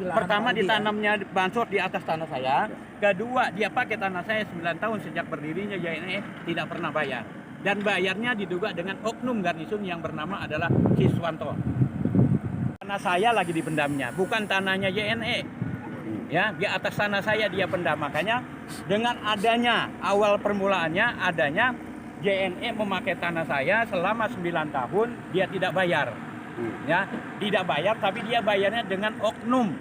pertama ditanamnya bansos di atas tanah saya. Kedua, dia pakai tanah saya 9 tahun sejak berdirinya JNE tidak pernah bayar. Dan bayarnya diduga dengan oknum garnisun yang bernama adalah Siswanto. Tanah saya lagi dipendamnya, bukan tanahnya JNE. Ya, di atas tanah saya dia pendam. Makanya dengan adanya awal permulaannya adanya JNE memakai tanah saya selama 9 tahun dia tidak bayar. Ya, tidak bayar, tapi dia bayarnya dengan oknum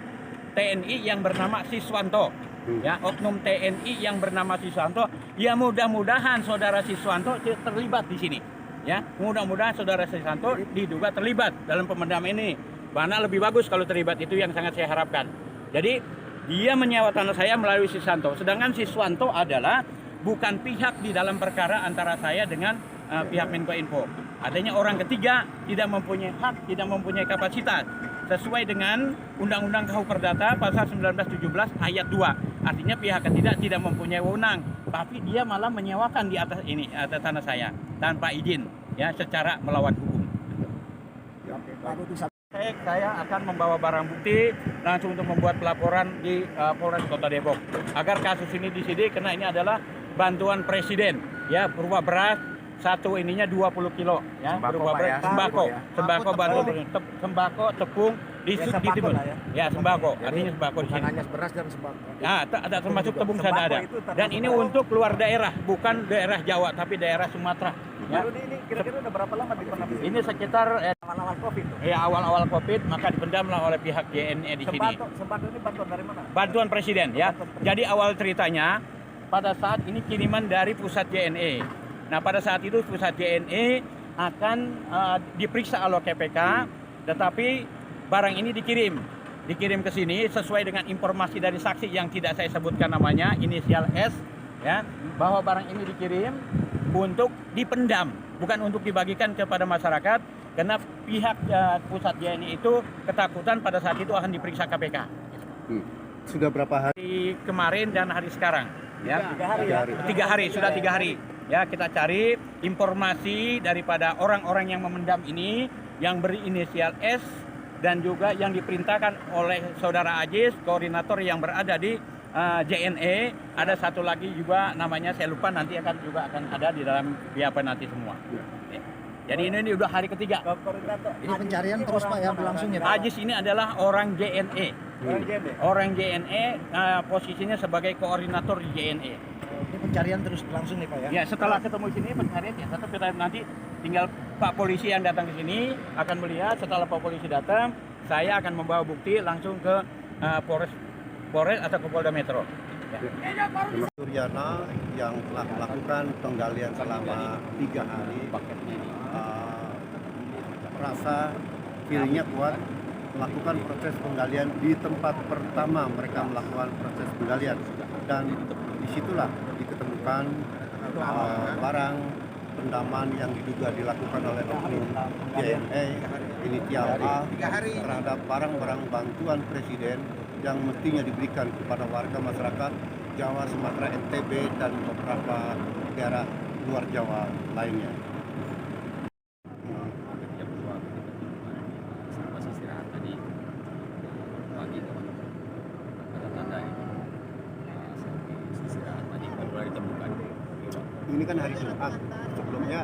TNI yang bernama Siswanto. Ya, oknum TNI yang bernama Siswanto. Ya, mudah-mudahan saudara Siswanto terlibat di sini. Ya, mudah-mudahan saudara Siswanto diduga terlibat dalam pemendaman ini. Mana lebih bagus kalau terlibat, itu yang sangat saya harapkan. Jadi dia menyewa tanah saya melalui Siswanto, sedangkan Siswanto adalah bukan pihak di dalam perkara antara saya dengan pihak Menkominfo. Adanya orang ketiga tidak mempunyai hak, tidak mempunyai kapasitas sesuai dengan Undang-Undang KUH Perdata pasal 1917 ayat 2. Artinya pihak ketiga tidak mempunyai wewenang, tapi dia malah menyewakan di atas ini atas tanah saya tanpa izin, ya, secara melawan hukum. Saya akan membawa barang bukti langsung untuk membuat pelaporan di Polres Kota Depok agar kasus ini disidik, karena ini adalah bantuan presiden, ya, berupa beras satu ininya 20 kilo, ya, berupa beras, sembako bantuan sembako, tepung di timur, ya, sembako, artinya sembako di sini. Hanya beras dan sembako. Nah, ada termasuk tepung sana ada. Dan ini untuk luar daerah, bukan daerah Jawa tapi daerah Sumatera. Ya. Ini kira-kira udah berapa lama dipendam? Ini sekitar Awal-awal Covid. Ya, awal-awal Covid, maka dipendamlah oleh pihak JNE di sini. Sembako ini bantuan dari mana? Bantuan presiden, ya. Jadi awal ceritanya pada saat ini kiriman dari pusat JNE. Nah, pada saat itu pusat JNE akan diperiksa oleh KPK, tetapi barang ini dikirim ke sini sesuai dengan informasi dari saksi yang tidak saya sebutkan namanya, inisial S, ya, bahwa barang ini dikirim untuk dipendam, bukan untuk dibagikan kepada masyarakat, karena pihak pusat JNE itu ketakutan pada saat itu akan diperiksa KPK. Sudah berapa hari? Kemarin dan hari sekarang, ya. 3 hari. Sudah 3 hari. Ya, kita cari informasi daripada orang-orang yang memendam ini yang berinisial S dan juga yang diperintahkan oleh saudara Ajis, koordinator yang berada di JNE. Ada satu lagi juga namanya saya lupa, nanti akan ada di dalam BAP nanti semua. Jadi ini udah hari ketiga. Ini pencarian terus Pak ya, berlangsung ya Pak? Ajis ini adalah orang JNE. Orang JNE posisinya sebagai koordinator di JNE. Ini pencarian terus berlangsung nih Pak ya? Ya, setelah ketemu sini pencarian ya, tetap kita nanti tinggal Pak Polisi yang datang ke sini akan melihat. Setelah Pak Polisi datang, saya akan membawa bukti langsung ke Polres atau ke Polda Metro. Ya. Suryana yang telah melakukan penggalian selama 3 hari merasa feelingnya kuat melakukan proses penggalian di tempat pertama mereka melakukan proses penggalian, dan disitulah diketemukan barang pendaman yang diduga dilakukan oleh oknum JNE inisial A terhadap barang-barang bantuan presiden yang mestinya diberikan kepada warga masyarakat Jawa, Sumatera, NTB, dan beberapa daerah luar Jawa lainnya. Ini kan hari Jumat, sebelumnya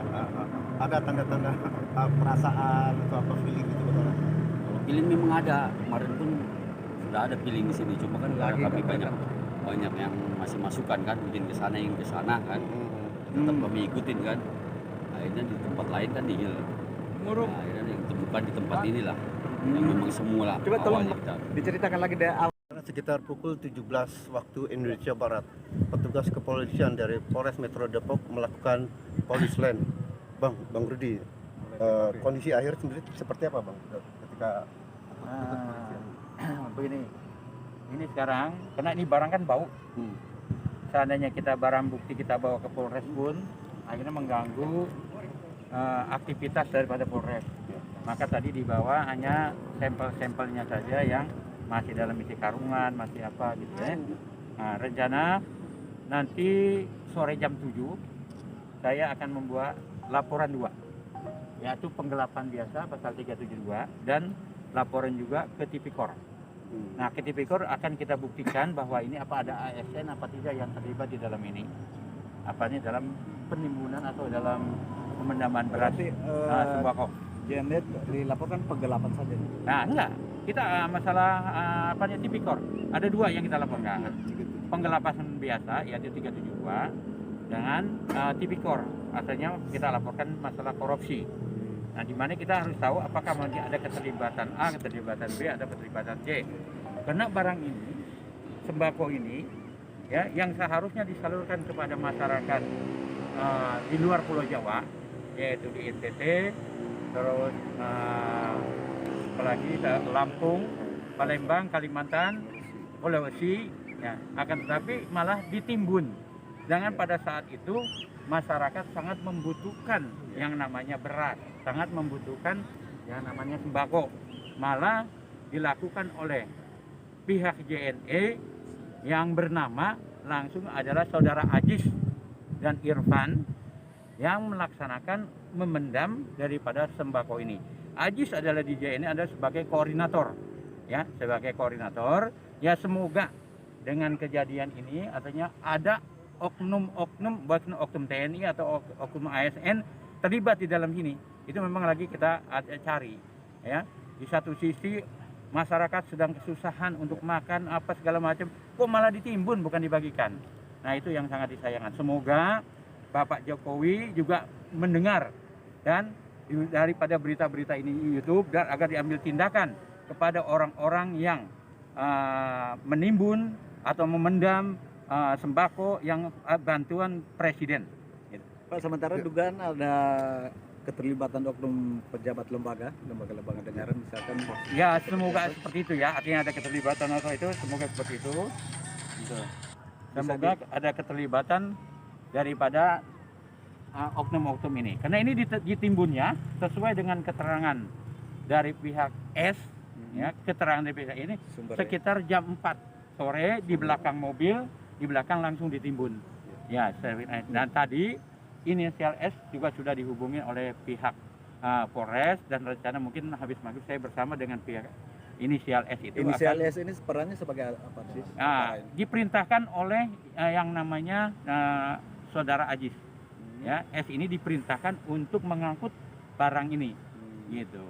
ada tanda-tanda perasaan atau apa feeling gitu betul? Feeling memang ada, kemarin pun sudah ada feeling di sini, cuma kan kami banyak yang masih masukan kan, bikin ke sana yang ke sana kan, tetap kami ikutin kan, akhirnya di tempat lain kan nihil. Nah, akhirnya yang ditemukan di tempat inilah, yang memang semula. Coba tolong diceritakan lagi dari awal. Sekitar pukul 17 waktu Indonesia Barat, petugas kepolisian dari Polres Metro Depok melakukan polis land. Bang Rudi, kondisi akhir sendiri seperti apa Bang ketika Begini, ini sekarang karena ini barang kan bau. Seandainya kita barang bukti kita bawa ke Polres pun akhirnya mengganggu aktivitas daripada Polres. Maka tadi dibawa hanya sampel-sampelnya saja yang masih dalam isi karungan, masih apa gitu ya. Nah, rencana nanti sore jam 7 saya akan membuat laporan 2, yaitu penggelapan biasa pasal 372 dan laporan juga ke Tipikor. Nah, ke Tipikor akan kita buktikan bahwa ini apa ada ASN apa tidak yang terlibat di dalam ini. Apa ini dalam penimbunan atau dalam pemendaman beras Berarti sembako. JNE dilaporkan penggelapan saja. Nah, enggak. Kita masalah apa namanya Tipikor. Ada dua yang kita laporkan. Penggelapan biasa yaitu 372 dengan Tipikor. Artinya kita laporkan masalah korupsi. Nah, di mana kita harus tahu apakah masih ada keterlibatan A, keterlibatan B, ada keterlibatan C. Karena barang ini, sembako ini, ya, yang seharusnya disalurkan kepada masyarakat di luar Pulau Jawa, yaitu di NTT, terus apalagi Lampung, Palembang, Kalimantan, Sulawesi, ya, akan tetapi malah ditimbun. Jangan pada saat itu masyarakat sangat membutuhkan yang namanya beras, sangat membutuhkan yang namanya sembako. Malah dilakukan oleh pihak JNE yang bernama langsung adalah saudara Ajis dan Irfan yang melaksanakan memendam daripada sembako ini. Ajis adalah di JNE adalah sebagai koordinator, ya, sebagai koordinator. Ya, semoga dengan kejadian ini artinya ada oknum-oknum, baik oknum TNI atau oknum ASN terlibat di dalam sini. Itu memang lagi kita cari, ya. Di satu sisi masyarakat sedang kesusahan untuk makan apa segala macam, kok malah ditimbun bukan dibagikan. Nah, itu yang sangat disayangkan. Semoga Bapak Jokowi juga mendengar dan daripada berita-berita ini di YouTube dan agar diambil tindakan kepada orang-orang yang menimbun atau memendam sembako yang bantuan presiden. Gitu. Pak, sementara dugaan ada keterlibatan oknum pejabat lembaga negara misalkan. Ya, semoga seperti itu ya. Artinya ada keterlibatan atau itu, semoga seperti itu. Gitu. Semoga ada keterlibatan daripada oknum-oknum ini. Karena ini ditimbunnya sesuai dengan keterangan dari pihak S, ya, keterangan dari pihak ini sekitar jam 4 sore di belakang mobil, di belakang langsung ditimbun. Ya, dan tadi inisial S juga sudah dihubungi oleh pihak Polres dan rencana mungkin habis maghrib saya bersama dengan pihak inisial S itu. Inisial S ini perannya sebagai apa sih? Diperintahkan oleh yang namanya saudara Ajis. Ya, S ini diperintahkan untuk mengangkut barang ini, gitu.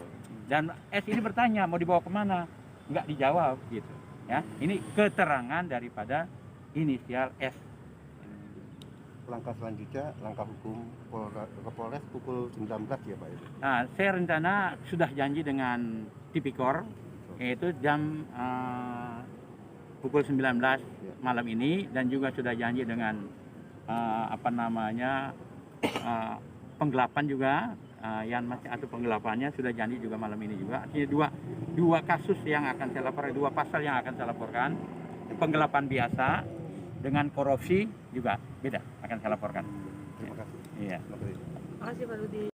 Dan S ini bertanya mau dibawa kemana, nggak dijawab, gitu. Ya, ini keterangan daripada inisial S. Langkah selanjutnya, langkah hukum Polres pukul 19 ya Pak? Nah, saya rencana sudah janji dengan Tipikor, yaitu jam pukul 19 malam ini, dan juga sudah janji dengan penggelapan juga, yang masih atau penggelapannya sudah janji juga malam ini juga. Artinya dua kasus yang akan saya laporkan, dua pasal yang akan saya laporkan. Penggelapan biasa dengan korupsi juga beda akan saya laporkan. Terima kasih. Iya. Terima kasih. Makasih Pak Rudi.